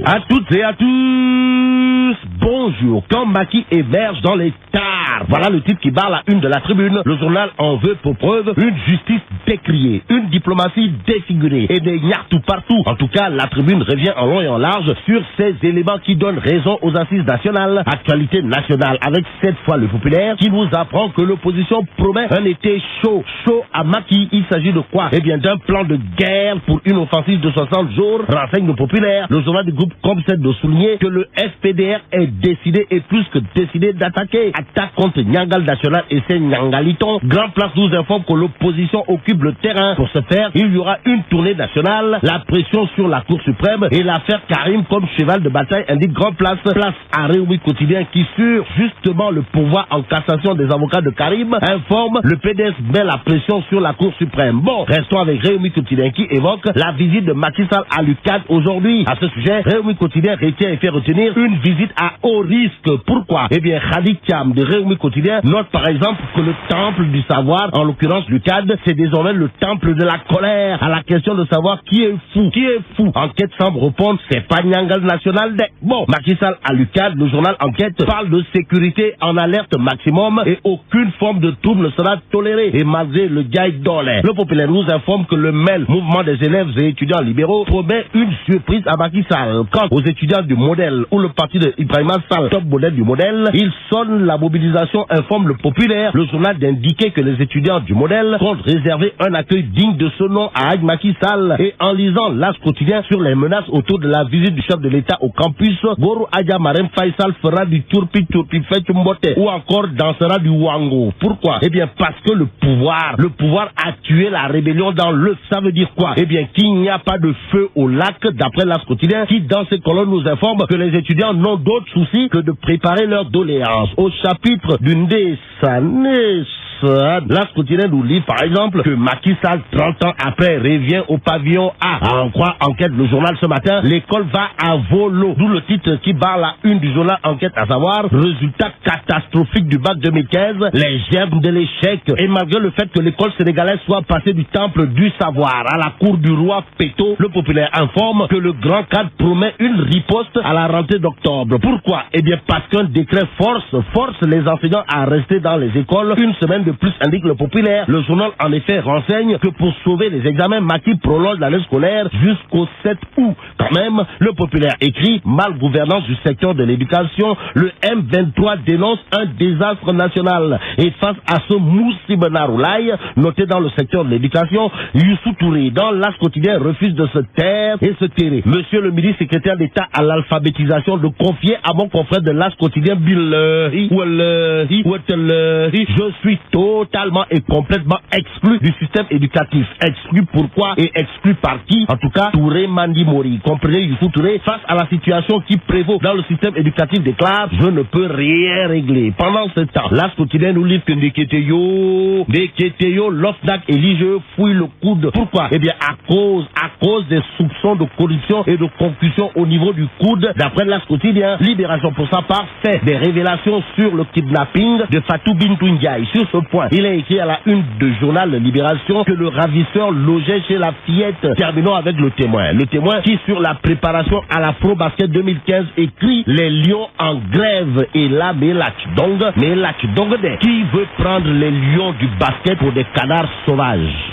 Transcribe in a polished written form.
À toutes et à tous, bonjour. Quand Macky émerge dans les tares, voilà le titre qui barre la une de la tribune. Le journal en veut pour preuve une justice décriée, une diplomatie défigurée et des nyartou partout. En tout cas, la tribune revient en long et en large sur ces éléments qui donnent raison aux assises nationales. Actualité nationale avec cette fois le populaire qui nous apprend que l'opposition promet un été chaud à Macky. Il s'agit de quoi? Eh bien d'un plan de guerre pour une offensive de 60 jours, renseigne le populaire. Le journal du groupe COP7 de souligner que le FPDR est décidé et plus que décidé d'attaquer. Attaque contre Nyangal National et ses Nyangalitons. Grand Place nous informe que l'opposition occupe le terrain. Pour ce faire, il y aura une tournée nationale, la pression sur la Cour suprême et l'affaire Karim comme cheval de bataille, indique Grand Place. Place à Réumi Quotidien qui, sur justement le pouvoir en cassation des avocats de Karim, informe le PDS met la pression sur la Cour suprême. Bon, restons avec Réumi Quotidien qui évoque la visite de Macky Sall à l'UQAD aujourd'hui. À ce sujet, Réumi Quotidien retient et fait retenir une visite à haut risque. Pourquoi? Eh bien, Khalid Thiam de Réumi Quotidien note par exemple que le temple du savoir, en l'occurrence l'UQAD, c'est désormais le temple de la colère. À la question de savoir qui est fou. Enquête semble répondre, c'est pas Nyangal National. Bon, Macky Sall à l'UQAD, le journal Enquête parle de sécurité en alerte maximum et aucune forme de trouble ne sera tolérée. Et malgré le guide d'Olé, le populaire nous informe que le MEL, mouvement des élèves et étudiants libéraux, promet une surprise à Macky Sall. Quant aux étudiants du modèle ou le parti de Ibrahima Sall, top modèle du modèle, il sonne la mobilisation, informe le populaire. Le journal d'indiquer que les étudiants du modèle comptent réserver un accueil digne de ce nom à Macky Sall. Et en lisant l'As quotidien sur les menaces autour de la visite du chef de l'État au campus, Goro Adja Marem Faisal fera du turpi fait mbote ou encore dansera du wango. Pourquoi? Eh bien parce que le pouvoir a tué la rébellion dans le. Ça veut dire quoi? Eh bien qu'il n'y a pas de feu au lac, d'après l'As quotidien qui dans ses colonnes nous informe que les étudiants n'ont d'autre souci que de préparer leur doléance. Au chapitre d'une des l'As quotidien nous lit par exemple que Macky Sall 30 ans après revient au pavillon A. À en croire Enquête le journal ce matin, l'école va à volo. D'où le titre qui barre la une du journal Enquête, à savoir résultat catastrophique du bac 2015, les germes de l'échec. Et malgré le fait que l'école sénégalaise soit passée du temple du savoir à la cour du roi Péto, le populaire informe que le grand cadre promet une riposte à la rentrée d'octobre. Pourquoi? Eh bien parce qu'un décret force les enseignants à rester dans les écoles une semaine de plus, indique le populaire. Le journal en effet renseigne que pour sauver les examens, Macky prolonge l'année scolaire jusqu'au 7 août. Quand même, le populaire écrit malgouvernance du secteur de l'éducation. Le M23 dénonce un désastre national. Et face à ce Moussi Benaroulaye, noté dans le secteur de l'éducation, Youssou Touré, dans l'As quotidien, refuse de se taire et se terrer. Monsieur le ministre secrétaire d'État à l'alphabétisation de confier à mon confrère de l'As quotidien, je suis totalement et complètement exclu du système éducatif. Exclu pourquoi et exclu par qui? En tout cas, Touré Mandi Mori. Comprenez, Youssou Touré, face à la situation qui prévaut dans le système éducatif, déclare: je ne peux rien régler. Pendant ce temps, l'As quotidien nous livre que Ndeketeyo, l'OFNAC et l'IGE fouillent le coude. Pourquoi? Eh bien, à cause des soupçons de corruption et de concussion au niveau du coude. D'après l'As quotidien, Libération pour sa part fait des révélations sur le kidnapping de Fatou Bintou Ndiaye. Sur ce point, il est écrit à la une de journal Libération que le ravisseur logeait chez la fillette. Terminons avec le témoin. Le témoin qui, sur la préparation à la Pro Basket 2015, écrit: les lions en grève. Et là, Melach Dong, qui veut prendre les lions du basket pour des canards sauvages.